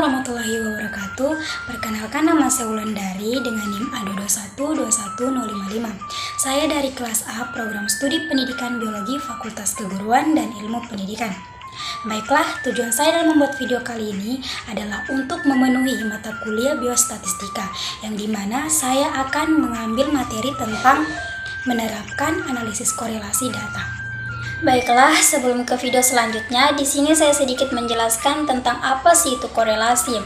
warahmatullahi wabarakatuh. Perkenalkan, nama saya Wulandari dengan NIM A221-21055. Saya dari kelas A Program Studi Pendidikan Biologi Fakultas Keguruan dan Ilmu Pendidikan. Baiklah, tujuan saya dalam membuat video kali ini adalah untuk memenuhi mata kuliah biostatistika, yang dimana saya akan mengambil materi tentang menerapkan analisis korelasi data. Baiklah, sebelum ke video selanjutnya, di sini saya sedikit menjelaskan tentang apa sih itu korelasi.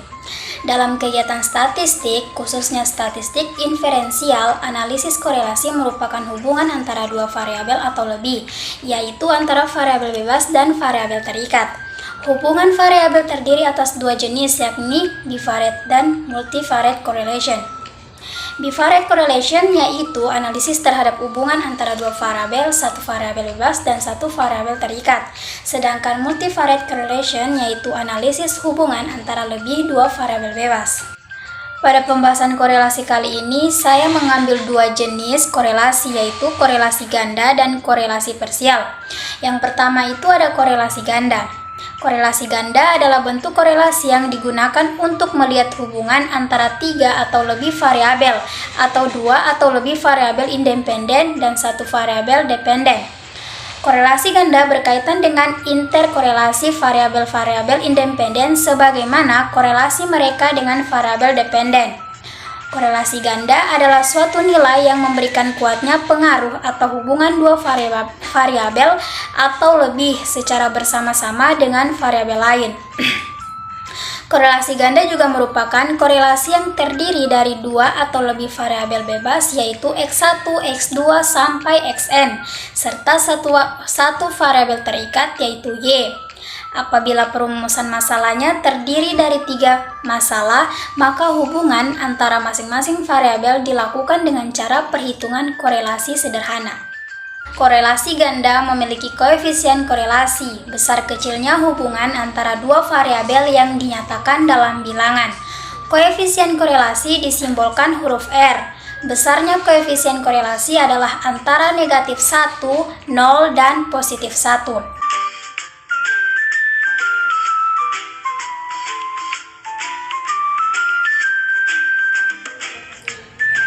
Dalam kegiatan statistik, khususnya statistik inferensial, analisis korelasi merupakan hubungan antara dua variabel atau lebih, yaitu antara variabel bebas dan variabel terikat. Hubungan variabel terdiri atas dua jenis, yakni bivariate dan multivariate correlation. Bivariate correlation yaitu analisis terhadap hubungan antara dua variabel, satu variabel bebas dan satu variabel terikat. Sedangkan multivariate correlation yaitu analisis hubungan antara lebih dua variabel bebas. Pada pembahasan korelasi kali ini, saya mengambil dua jenis korelasi, yaitu korelasi ganda dan korelasi parsial. Yang pertama itu ada korelasi ganda. Korelasi ganda adalah bentuk korelasi yang digunakan untuk melihat hubungan antara tiga atau lebih variabel atau dua atau lebih variabel independen dan satu variabel dependen. Korelasi ganda berkaitan dengan interkorelasi variabel-variabel independen sebagaimana korelasi mereka dengan variabel dependen. Korelasi ganda adalah suatu nilai yang memberikan kuatnya pengaruh atau hubungan dua variabel atau lebih secara bersama-sama dengan variabel lain. Korelasi ganda juga merupakan korelasi yang terdiri dari dua atau lebih variabel bebas, yaitu X1, X2, sampai Xn, serta satu variabel terikat yaitu Y. Apabila perumusan masalahnya terdiri dari tiga masalah, maka hubungan antara masing-masing variabel dilakukan dengan cara perhitungan korelasi sederhana. Korelasi ganda memiliki koefisien korelasi. Besar kecilnya hubungan antara dua variabel yang dinyatakan dalam bilangan. Koefisien korelasi disimbolkan huruf R. Besarnya koefisien korelasi adalah antara negatif 1, 0, dan positif 1.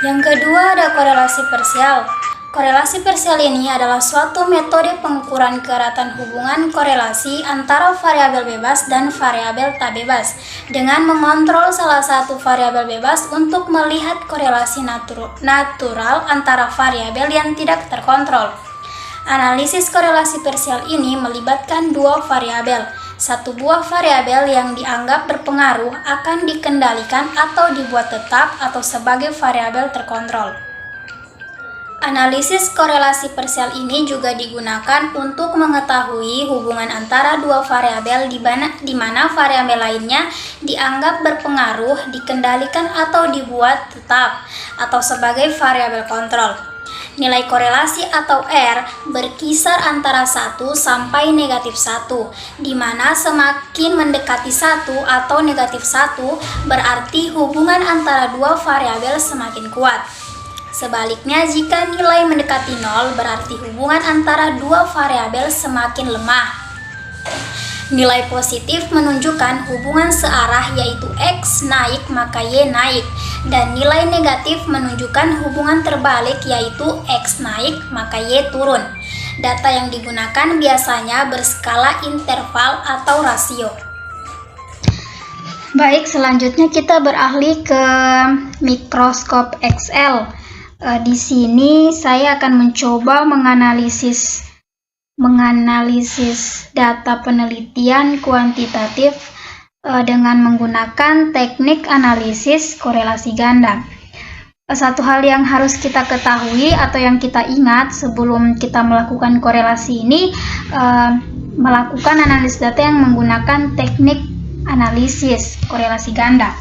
Yang kedua ada korelasi parsial. Korelasi parsial ini adalah suatu metode pengukuran keeratan hubungan korelasi antara variabel bebas dan variabel tak bebas dengan mengontrol salah satu variabel bebas untuk melihat korelasi natural antara variabel yang tidak terkontrol. Analisis korelasi parsial ini melibatkan dua variabel. Satu buah variabel yang dianggap berpengaruh akan dikendalikan atau dibuat tetap atau sebagai variabel terkontrol. Analisis korelasi parsial ini juga digunakan untuk mengetahui hubungan antara dua variabel di mana variabel lainnya dianggap berpengaruh, dikendalikan atau dibuat tetap atau sebagai variabel kontrol. Nilai korelasi atau R berkisar antara 1 sampai negatif 1, di mana semakin mendekati 1 atau negatif 1 berarti hubungan antara dua variabel semakin kuat. Sebaliknya, jika nilai mendekati 0 berarti hubungan antara dua variabel semakin lemah. Nilai positif menunjukkan hubungan searah yaitu X naik maka Y naik, dan nilai negatif menunjukkan hubungan terbalik yaitu X naik maka Y turun. Data yang digunakan biasanya berskala interval atau rasio. Baik, selanjutnya kita beralih ke mikroskop XL. Di sini saya akan mencoba menganalisis data penelitian kuantitatif dengan menggunakan teknik analisis korelasi ganda. Satu hal yang harus kita ketahui atau yang kita ingat sebelum kita melakukan korelasi ini, melakukan analisis data yang menggunakan teknik analisis korelasi ganda.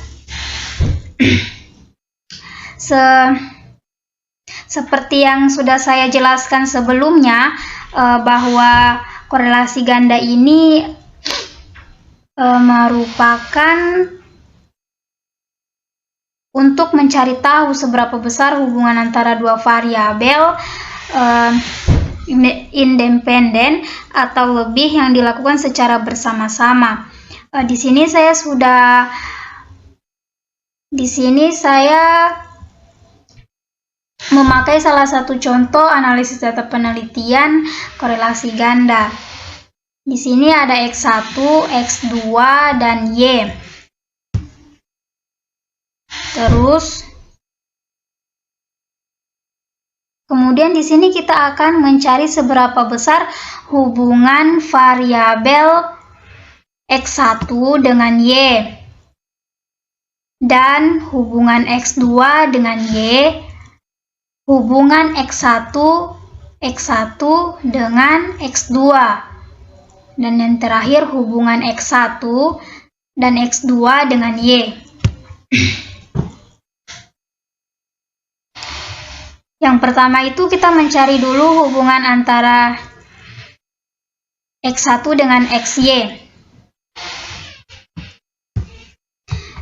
Seperti yang sudah saya jelaskan sebelumnya, bahwa korelasi ganda ini merupakan untuk mencari tahu seberapa besar hubungan antara dua variabel independen atau lebih yang dilakukan secara bersama-sama. Di sini saya sudah Di sini saya memakai salah satu contoh analisis data penelitian korelasi ganda. Di sini ada X1, X2, dan Y. Terus, kemudian di sini kita akan mencari seberapa besar hubungan variabel X1 dengan Y dan hubungan X2 dengan Y, hubungan X1 dengan X2, dan yang terakhir hubungan X1 dan X2 dengan Y. Yang pertama itu kita mencari dulu hubungan antara X1 dengan XY.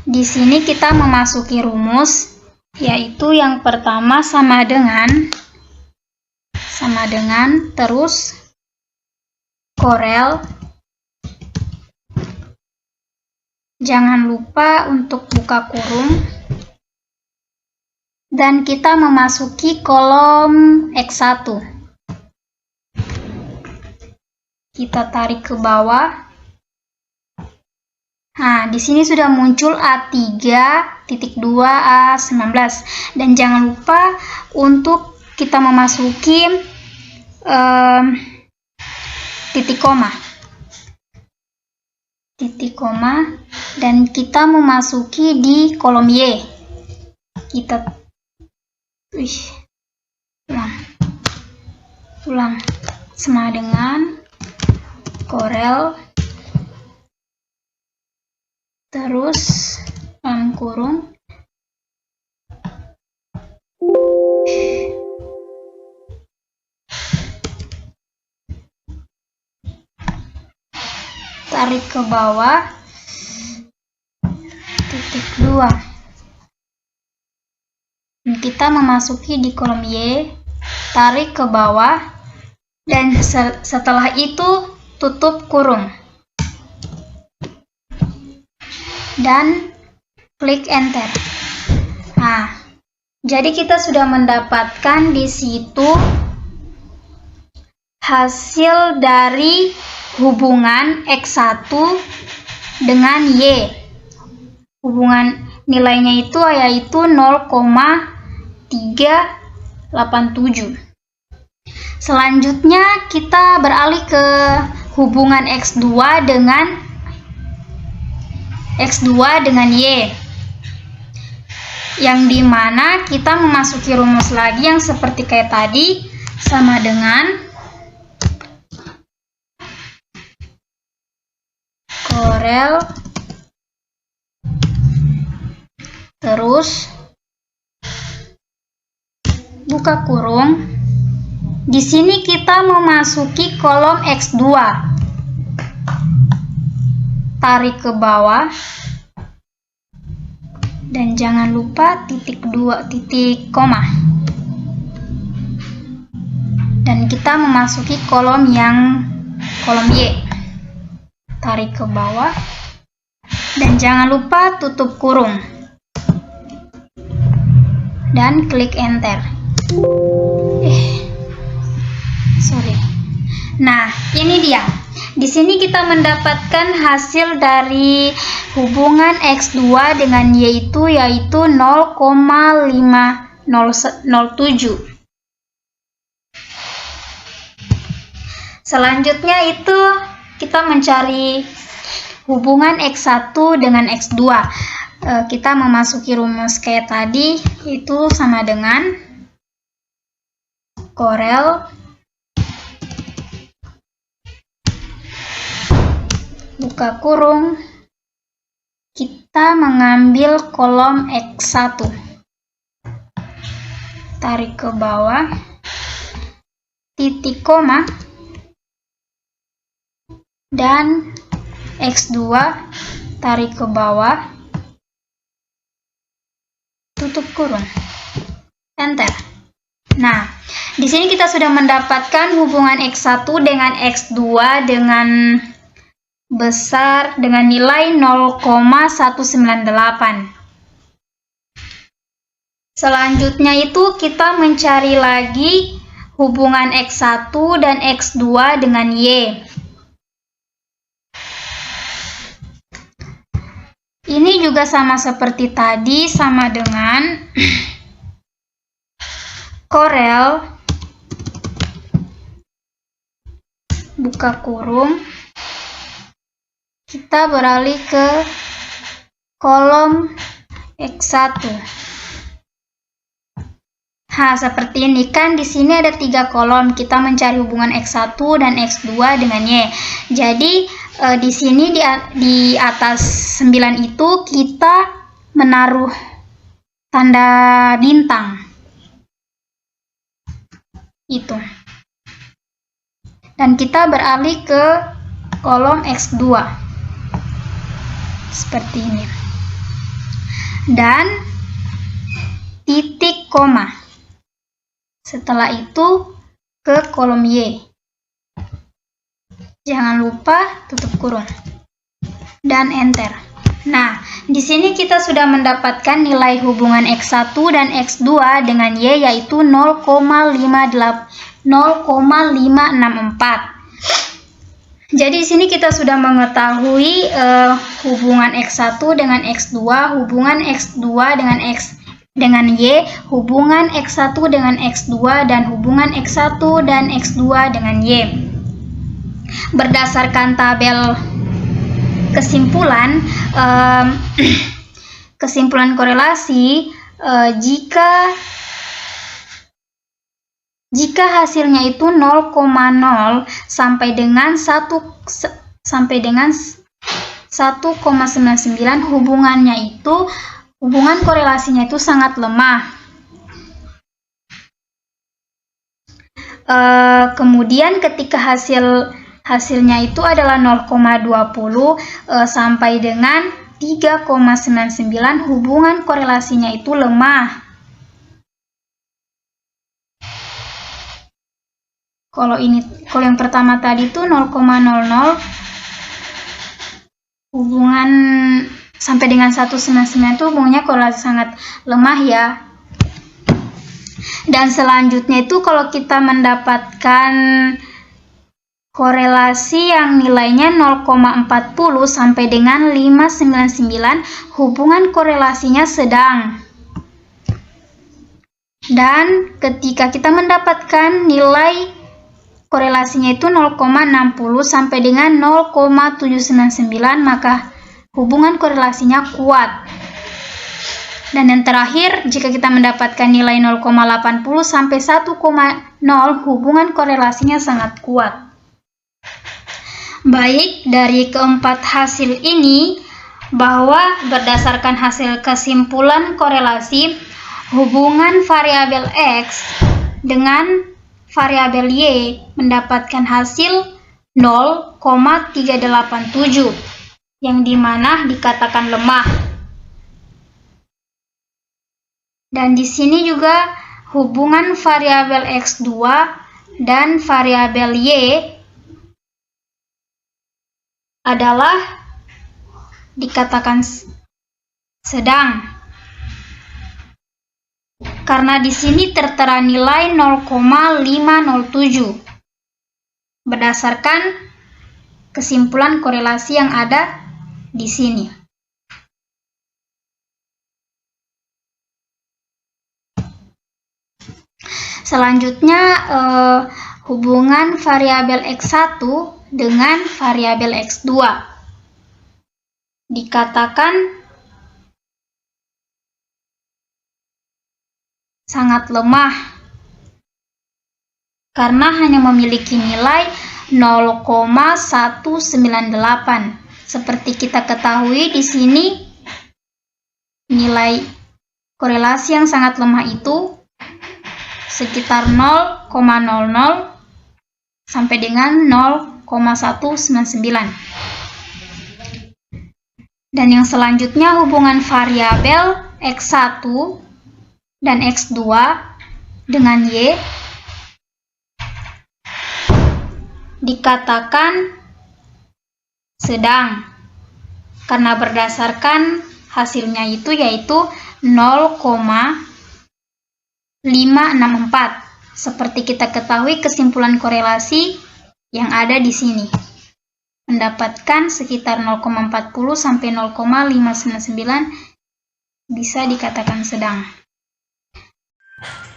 Di sini kita memasuki rumus, yaitu yang pertama sama dengan terus korel. Jangan lupa untuk buka kurung. Dan kita memasuki kolom X1. Kita tarik ke bawah. Nah, di sini sudah muncul A3.2A19. Dan jangan lupa untuk kita memasuki titik koma. Dan kita memasuki di kolom Y. Kita ulang sama dengan korel terus dalam kurung tarik ke bawah titik 2. Kita memasuki di kolom Y, tarik ke bawah, dan setelah itu tutup kurung. Dan klik enter. Nah, jadi kita sudah mendapatkan di situ hasil dari hubungan X1 dengan Y. Hubungan nilainya itu yaitu 0,387. Selanjutnya kita beralih ke hubungan X2 dengan Y, yang dimana kita memasuki rumus lagi yang seperti kayak tadi, sama dengan korel terus buka kurung. Di sini kita memasuki kolom X2. Tarik ke bawah. Dan jangan lupa titik koma. Dan kita memasuki kolom Y. Tarik ke bawah. Dan jangan lupa tutup kurung. Dan klik enter. Nah, ini dia. Di sini kita mendapatkan hasil dari hubungan X2 dengan Y yaitu 0,507. Selanjutnya itu kita mencari hubungan X1 dengan X2. Kita memasuki rumus kayak tadi, itu sama dengan korel buka kurung, kita mengambil kolom X1, tarik ke bawah, titik koma, dan X2 tarik ke bawah, tutup kurung, enter. Nah, di sini kita sudah mendapatkan hubungan X1 dengan X2 dengan besar dengan nilai 0,198. Selanjutnya itu kita mencari lagi hubungan X1 dan X2 dengan Y. Ini juga sama seperti tadi, sama dengan Corel, buka kurung, kita beralih ke kolom X1. Seperti ini kan, di sini ada 3 kolom. Kita mencari hubungan X1 dan X2 dengan Y. Jadi di sini di atas 9 itu kita menaruh tanda bintang. Itu. Dan kita beralih ke kolom X2. Seperti ini. Dan titik koma. Setelah itu ke kolom Y. Jangan lupa tutup kurung. Dan enter. Nah, di sini kita sudah mendapatkan nilai hubungan X1 dan X2 dengan Y, yaitu 0,564. Jadi di sini kita sudah mengetahui hubungan X1 dengan X2, hubungan X2 dengan Y, hubungan X1 dengan X2, dan hubungan X1 dan X2 dengan Y. Berdasarkan tabel kesimpulan, kesimpulan korelasi, jika hasilnya itu 0,0 sampai dengan 1,99, hubungan korelasinya itu sangat lemah. Kemudian ketika hasilnya itu adalah 0,20 sampai dengan 3,99, hubungan korelasinya itu lemah. Kalau yang pertama tadi itu 0,00, hubungan sampai dengan 1,99 itu hubungannya korelasi sangat lemah ya. Dan selanjutnya itu kalau kita mendapatkan korelasi yang nilainya 0,40 sampai dengan 599, hubungan korelasinya sedang. Dan ketika kita mendapatkan nilai korelasinya itu 0,60 sampai dengan 0,799, maka hubungan korelasinya kuat. Dan yang terakhir, jika kita mendapatkan nilai 0,80 sampai 1,0, hubungan korelasinya sangat kuat. Baik, dari keempat hasil ini, bahwa berdasarkan hasil kesimpulan korelasi, hubungan variabel X dengan variabel Y mendapatkan hasil 0,387, yang dimana dikatakan lemah. Dan di sini juga hubungan variabel X2 dan variabel Y adalah dikatakan sedang. Karena di sini tertera nilai 0,507 berdasarkan kesimpulan korelasi yang ada di sini. Selanjutnya hubungan variabel X1 dengan variabel X2 dikatakan sangat lemah karena hanya memiliki nilai 0,198. Seperti kita ketahui di sini nilai korelasi yang sangat lemah itu sekitar 0,00 sampai dengan 0,199. Dan yang selanjutnya hubungan variabel X1 dan X2 dengan Y dikatakan sedang karena berdasarkan hasilnya itu yaitu 0,5 Seperti kita ketahui, kesimpulan korelasi yang ada di sini mendapatkan sekitar 0,40 sampai 0,599 bisa dikatakan sedang.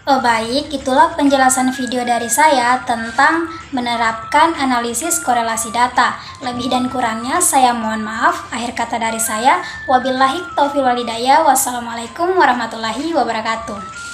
Baik, itulah penjelasan video dari saya tentang menerapkan analisis korelasi data. Lebih dan kurangnya saya mohon maaf. Akhir kata dari saya, wabillahi taufiq wal hidayah. Wassalamualaikum warahmatullahi wabarakatuh.